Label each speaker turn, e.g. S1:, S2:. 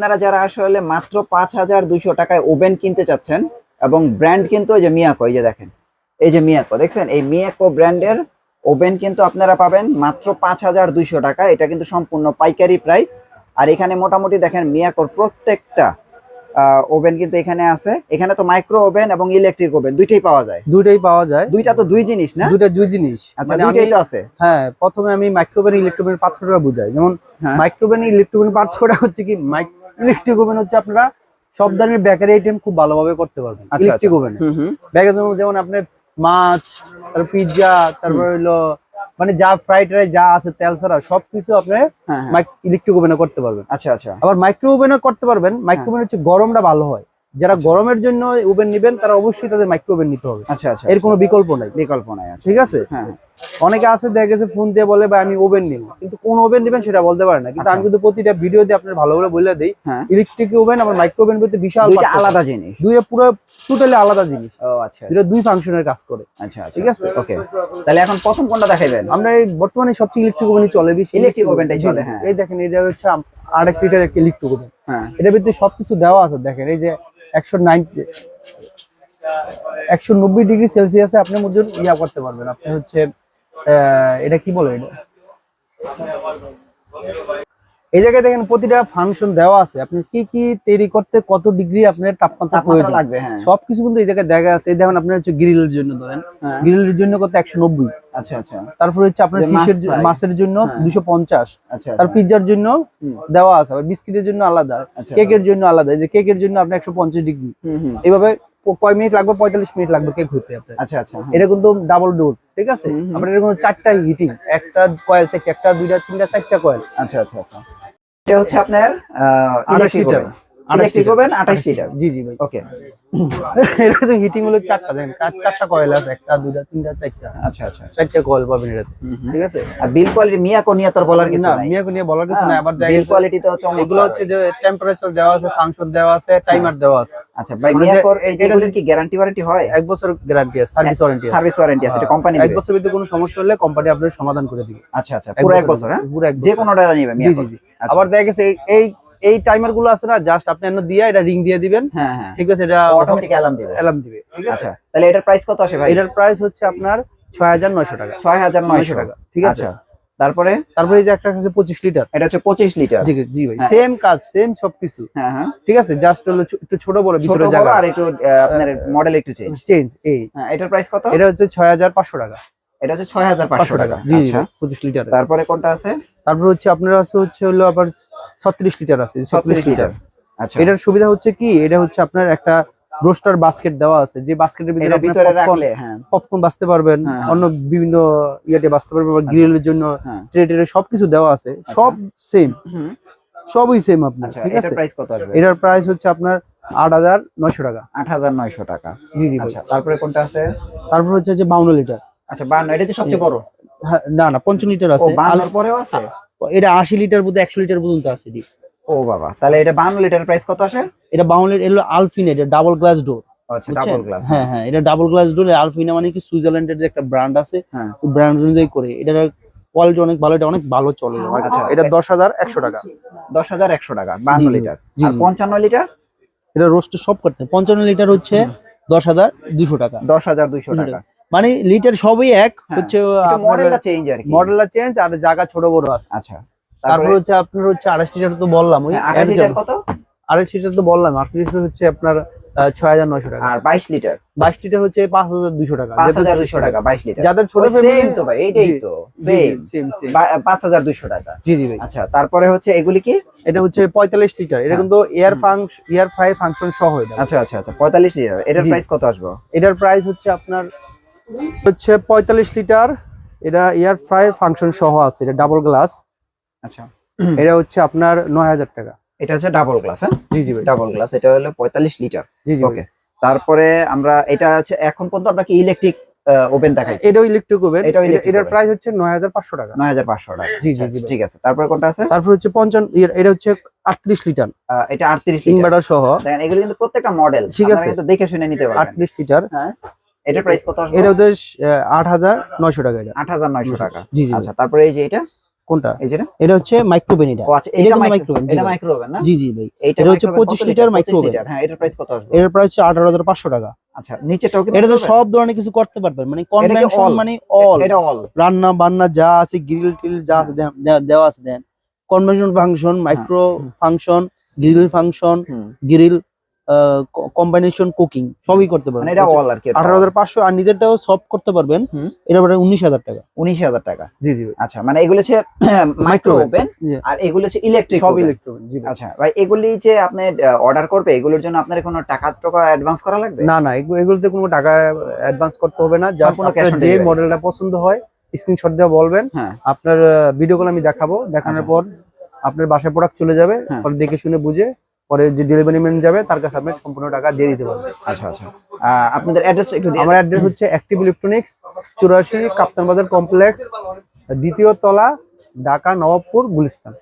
S1: আপনারা যারা আসলে মাত্র 5200 টাকায় ওভেন কিনতে চাচ্ছেন এবং ব্র্যান্ড কিন্তু ওই যে মিয়াকো, এই যে দেখেন, এই যে মিয়াকো দেখছেন, এই মিয়াকো ব্র্যান্ডের ওভেন কিন্তু আপনারা পাবেন মাত্র 5200 টাকা। এটা কিন্তু সম্পূর্ণ পাইকারি প্রাইস। আর এখানে মোটামুটি দেখেন মিয়াকোর প্রত্যেকটা ওভেন কিন্তু এখানে আছে। এখানে তো মাইক্রো ওভেন এবং ইলেকট্রিক ওভেন দুইটাই পাওয়া যায়। দুইটা তো দুই জিনিস না?
S2: দুই জিনিস।
S1: আচ্ছা, দুইটাই তো আছে।
S2: হ্যাঁ, প্রথমে আমি মাইক্রোওভেন ইলেকট্রিক পার্থক্যটা বুঝাই। যেমন মাইক্রোওভেন ইলেকট্রিক পার্থক্যটা হচ্ছে কি, ইলেকট্রিক ওভেন হচ্ছে আপনারা সব ধরনের বেকারি আইটেম খুব ভালোভাবে করতে পারবেন ইলেকট্রিক ওভেনে। বেকারি যেমন আপনার মাছ, তারপর পিৎজা, তারপর হলো মানে যা ফ্রাইড রাইস যা আছে তেল ছাড়া সবকিছু আপনি ইলেকট্রিক ওভেনে করতে পারবেন।
S1: আচ্ছা আচ্ছা।
S2: আবার মাইক্রো ওভেনে করতে পারবেন। মাইক্রো ওভেন হচ্ছে গরমটা ভালো হয়। যারা গরমের জন্য ওভেন নেবেন তারা অবশ্যই তাদের মাইক্রো ওভেন নিতে হবে।
S1: আচ্ছা আচ্ছা,
S2: এর কোনো বিকল্প নাই।
S1: ঠিক আছে।
S2: অনেকে আছে দেখা গেছে ফোন দিয়ে বলে ভাই আমি ওভেন নিব, কিন্তু কোন ওভেন নেবেন সেটা বলতে পারে না। কিন্তু আমি কিন্তু প্রতিটা ভিডিও দিয়ে আপনার ভালো করে বলে দেই ইলেকট্রিক ওভেন আর মাইক্রো ওভেন বলতে বিশাল
S1: আলাদা জিনিস,
S2: দুইটা পুরো টোটালি আলাদা জিনিস।
S1: ও আচ্ছা,
S2: এটা দুই ফাংশনের কাজ করে।
S1: আচ্ছা ঠিক আছে, ওকে। তাহলে এখন প্রথম কোনটা দেখাইবেন?
S2: আমরা এই বর্তমানে সবচেয়ে ইলেকট্রিক ওভেনই চলে, বেশি
S1: ইলেকট্রিক ওভেনটাই চলে। হ্যাঁ,
S2: এই দেখেন এটা হচ্ছে 28 লিটার একটা ইলেকট্রিক ওভেন। হ্যাঁ, এটার ভিতরে সবকিছু দেওয়া আছে। দেখেন এই যে 190 ডিগ্রি সেলসিয়াসে আপনি মধ্যে ইয়া করতে পারবেন। আপনি হচ্ছে এটা কি বলে, এটা এই জায়গায় দেখেন প্রতিটা ফাংশন দেওয়া আছে। আপনি কি কি তৈরি করতে কত ডিগ্রি আপনার তাপমাত্রা প্রয়োজন
S1: লাগবে,
S2: সবকিছু কিন্তু এই জায়গায় দেখা আছে। এই দেখেন আপনার হচ্ছে গ্রিলের জন্য ধরেন, গ্রিলের জন্য কত 190।
S1: আচ্ছা আচ্ছা।
S2: তারপর হচ্ছে আপনার ফিশের মাছের জন্য 250।
S1: আচ্ছা।
S2: তার পিৎজার জন্য দেওয়া আছে। আবার বিস্কিটের জন্য আলাদা, কেকের জন্য আলাদা। এই যে কেকের জন্য আপনি 150 ডিগ্রি। এইভাবে কয় মিনিট লাগবে? 45 মিনিট লাগবে কেক হতে আপনার।
S1: আচ্ছা আচ্ছা।
S2: এটা কিন্তু ডাবল ডোর, ঠিক আছে। আপনার এরকম 4টা হিটিং, একটা কয়েল থেকে একটা, দুইটা, তিনটা, 4টা কয়েল।
S1: আচ্ছা আচ্ছা আচ্ছা। এটা হচ্ছে আপনার 28 লিটার ইলেকট্রিক ওভেন, 28 লিটার।
S2: জি জি ভাই,
S1: ওকে।
S2: এটা তো হিটিং হলো 4টা, দেখেন 4টা কয়েল আছে, একটা, দুইটা, তিনটা, 4টা।
S1: আচ্ছা আচ্ছা,
S2: 4টা কয়েল পাবেন এটাতে, ঠিক আছে।
S1: আর বিল কোয়ালিটি মিয়াকো নিয়ে তোর বলার কিছু নাই।
S2: মিয়াকো নিয়ে বলার কিছু নাই। আবার
S1: বিল কোয়ালিটি তো চমৎকার।
S2: এগুলো হচ্ছে যে টেম্পারেচার দেওয়া আছে, ফাংশন দেওয়া আছে, টাইমার দেওয়া আছে।
S1: আচ্ছা ভাই, মিয়াকোর এগুলোর কি গ্যারান্টি ওয়ারেন্টি হয়?
S2: 1 বছর গ্যারান্টি আছে, সার্ভিস ওয়ারেন্টি আছে।
S1: সার্ভিস ওয়ারেন্টি আছে, এটা কোম্পানি দিবে।
S2: 1 বছরের ভিতরে কোনো সমস্যা হলে কোম্পানি আপনার সমাধান করে দিবে।
S1: আচ্ছা আচ্ছা, পুরো 1 বছর। হ্যাঁ,
S2: পুরো 1 বছর
S1: যে কোনোটা নিবে মিয়াকো।
S2: জি জি। আবার দেখা গেছে এই টাইমার গুলো আছে না, জাস্ট আপনি এনে দিয়ে এটা রিং দিয়ে দিবেন।
S1: হ্যাঁ হ্যাঁ,
S2: ঠিক আছে, এটা
S1: অটোমেটিক অ্যালার্ম দিবে।
S2: ঠিক আছে।
S1: আচ্ছা, তাহলে এটার প্রাইস কত আসে ভাই?
S2: এটার প্রাইস হচ্ছে আপনার 6900 টাকা।
S1: 6900 টাকা,
S2: ঠিক আছে।
S1: তারপরে
S2: এই যে একটা আছে 25 লিটার,
S1: এটা হচ্ছে 25 লিটার।
S2: জি জি ভাই, সেম কাজ, সেম সবকিছু।
S1: হ্যাঁ হ্যাঁ,
S2: ঠিক আছে। জাস্ট হলো একটু ছোট বড় ভিতরে জায়গা
S1: আর একটু আপনার মডেল একটু
S2: চেঞ্জ।
S1: হ্যাঁ, এটার প্রাইস কত?
S2: এটা হচ্ছে 6500 টাকা।
S1: এটা হচ্ছে 6500 টাকা।
S2: আচ্ছা, 25 লিটার।
S1: তারপরে কোনটা আছে?
S2: তারপর হচ্ছে আপনার হচ্ছে হলো আবার 36 লিটার আছে।
S1: 36 লিটার। আচ্ছা,
S2: এটার সুবিধা হচ্ছে কি, এটা হচ্ছে আপনার একটা রোস্টার বাস্কেট দেওয়া আছে, যে বাস্কেটের
S1: ভিতরে রাখলে
S2: পপকর্ন বাছতে পারবেন, অন্য বিভিন্ন ইয়াতে বাছতে পারবেন। গ্রিলের জন্য ট্রে সবকিছু দেওয়া আছে, সব সেম, সবই সেম আপনার। ঠিক আছে।
S1: প্রাইস কত আসবে?
S2: এটার প্রাইস হচ্ছে আপনার 8900 টাকা।
S1: 8900 টাকা।
S2: জি জি।
S1: আচ্ছা, তারপরে কোনটা আছে?
S2: তারপর হচ্ছে যে 52 লিটার।
S1: আচ্ছা, 52, এটা তো সবচেয়ে বড়।
S2: না না, 55 লিটার আছে।
S1: 52 পরেও আছে?
S2: এটা 80 লিটার বোধহয় 100 লিটার পর্যন্ত আছে।
S1: ও বাবা, তাহলে এটা 52 লিটার প্রাইস কত আসে?
S2: এটা 52 লিটার, এলো আলফিন, এটা ডাবল গ্লাস ডোর।
S1: আচ্ছা, ডাবল গ্লাস।
S2: হ্যাঁ হ্যাঁ, এটা ডাবল গ্লাস ডোর। আলফিনা মানে কি সুইজারল্যান্ডের যে একটা ব্র্যান্ড আছে, ওই ব্র্যান্ড অনুযায়ী করে। এটার কোয়ালিটি অনেক ভালো, এটা অনেক ভালো চলে।
S1: আচ্ছা,
S2: এটা 10100 টাকা।
S1: 10100 টাকা 52 লিটার। আর 55 লিটার?
S2: এটা রোস্ট সব করতে 55 লিটার হচ্ছে 10200 টাকা।
S1: 10200 টাকা,
S2: মানে লিটার সবই এক, হচ্ছে
S1: মডেলটা চেঞ্জ আর কি।
S2: মডেলটা চেঞ্জ আর জায়গা ছোট বড় আছে।
S1: আচ্ছা,
S2: তারপর হচ্ছে আপনার হচ্ছে 28 লিটার তো বললাম। ওই
S1: 28 লিটার কত?
S2: 28 লিটার তো বললাম। 28 লিটার হচ্ছে আপনার 6900 টাকা।
S1: আর 22 লিটার?
S2: 22 লিটার হচ্ছে 5200 টাকা।
S1: 5200 টাকা 22 লিটার।
S2: যাদের ছোট ফ্যামিলি
S1: তো ভাই, এইটাই তো সেম 5200 টাকা।
S2: জি জি ভাই।
S1: আচ্ছা, তারপরে হচ্ছে এগুলি কি?
S2: এটা হচ্ছে 45 লিটার। এটা কিন্তু এয়ার ফ্রাই ফাংশন সহ এটা।
S1: আচ্ছা আচ্ছা আচ্ছা, 45 লিটার। এটার প্রাইস কত আসবে?
S2: এটার প্রাইস হচ্ছে আপনার 45 লিটার। এটা এয়ার ফ্রাই ফাংশন সহ আছে, এটা ডাবল গ্লাস।
S1: আচ্ছা,
S2: এটা হচ্ছে আপনার 9000 টাকা।
S1: এটা হচ্ছে ডাবল গ্লাস। হ্যাঁ,
S2: জি জি ভাই,
S1: ডাবল গ্লাস। এটা হলো 45 লিটার।
S2: জি জি।
S1: ওকে, তারপরে আমরা এটা হচ্ছে এখন পর্যন্ত আমরা কি ইলেকট্রিক ওভেন দেখাইছি?
S2: এটাও ইলেকট্রিক ওভেন। এটার প্রাইস হচ্ছে 9500 টাকা।
S1: 9500 টাকা।
S2: জি জি জি,
S1: ঠিক আছে। তারপরে কোনটা আছে?
S2: তারপর হচ্ছে 55, এটা হচ্ছে 38 লিটার।
S1: এটা 38 লিটার
S2: ইনভার্টার সহ।
S1: দেখেন, এগুলো কিন্তু প্রত্যেকটা মডেল,
S2: ঠিক আছে,
S1: কিন্তু দেখে শুনে নিতে পারবেন।
S2: 38 লিটার।
S1: হ্যাঁ, এটার প্রাইস কত আসবে?
S2: এটা হচ্ছে 8900 টাকা। এটা
S1: 8900 টাকা।
S2: জি জি।
S1: আচ্ছা, তারপরে এই যে
S2: কোনটা?
S1: এই যেটা?
S2: এটা হচ্ছে মাইক্রোওভেন। এটা
S1: ও আচ্ছা,
S2: এটা
S1: এটা
S2: কিন্তু
S1: মাইক্রোওভেন, এটা মাইক্রোওভেন না?
S2: জি জি ভাই,
S1: এটা
S2: এটা হচ্ছে
S1: মাইক্রোওভেন
S2: 25 লিটার
S1: 25
S2: মাইক্রোওভেন।
S1: লিটার। হ্যাঁ, এটার প্রাইস কত আসবে?
S2: এটার প্রাইস হচ্ছে 18,500 টাকা।
S1: আচ্ছা, নিচেরটাও কি
S2: এটাতে
S1: মাইক্রোওভেন?
S2: সব ধরনের কিছু করতে পারবেন, মানে
S1: এটা কি
S2: কনভেনশন,
S1: all?
S2: মানে অল
S1: এটা অল।
S2: রান্না বান্না যা আছে, গ্রিল টিল যা আছে দেওয়া আছে। Then convection function, micro function, grill function,
S1: হুম।
S2: গ্রিল কম্বিনেশন, কুকিং সবই করতে পারবেন।
S1: মানে এটা অল আর কি।
S2: 18,500। আর নিজেরটাও সব করতে পারবেন,
S1: হুম।
S2: এটা পড়ে 19,000 টাকা।
S1: 19,000 টাকা।
S2: জি জি ভাই।
S1: আচ্ছা, মানে এগুলো হচ্ছে মাইক্রোওভেন
S2: জি।
S1: আর এগুলো হচ্ছে ইলেকট্রিক
S2: সব
S1: ওভেন।
S2: ইলেকট্রনিক। জি ভাই।
S1: আচ্ছা ভাই, এগুলি যে আপনি অর্ডার করবে, এগুলোর জন্য আপনার কোনো টাকা অ্যাডভান্স করা লাগবে?
S2: না না, এগুলোতে কোনো টাকা অ্যাডভান্স করতে হবে না। জাস্ট
S1: সম্পূর্ণ
S2: আপনার
S1: cash on
S2: যে
S1: delivery।
S2: মডেলটা পছন্দ হয় স্ক্রিনশট দিয়ে বলবেন,
S1: হ্যাঁ।
S2: আপনার ভিডিও কল আমি দেখাবো, দেখানোর
S1: আচ্ছা।
S2: পর আপনার বাসায় প্রোডাক্ট চলে যাবে,
S1: হ্যাঁ।
S2: পরে দেখে শুনে বুঝে পরে যে ডেলিভারি ম্যান যাবে তার কাছে আপনি সম্পূর্ণ টাকা দিয়ে দিতে পারবেন।
S1: আচ্ছা আচ্ছা, আপনাদের অ্যাড্রেসটা একটু দিয়ে
S2: আমার অ্যাড্রেস হচ্ছে অ্যাক্টিভ ইলেকট্রনিক্স, 84 কাপ্তান বাজার কমপ্লেক্স, দ্বিতীয় তলা, ঢাকা নবাবপুর, গুলিস্তান।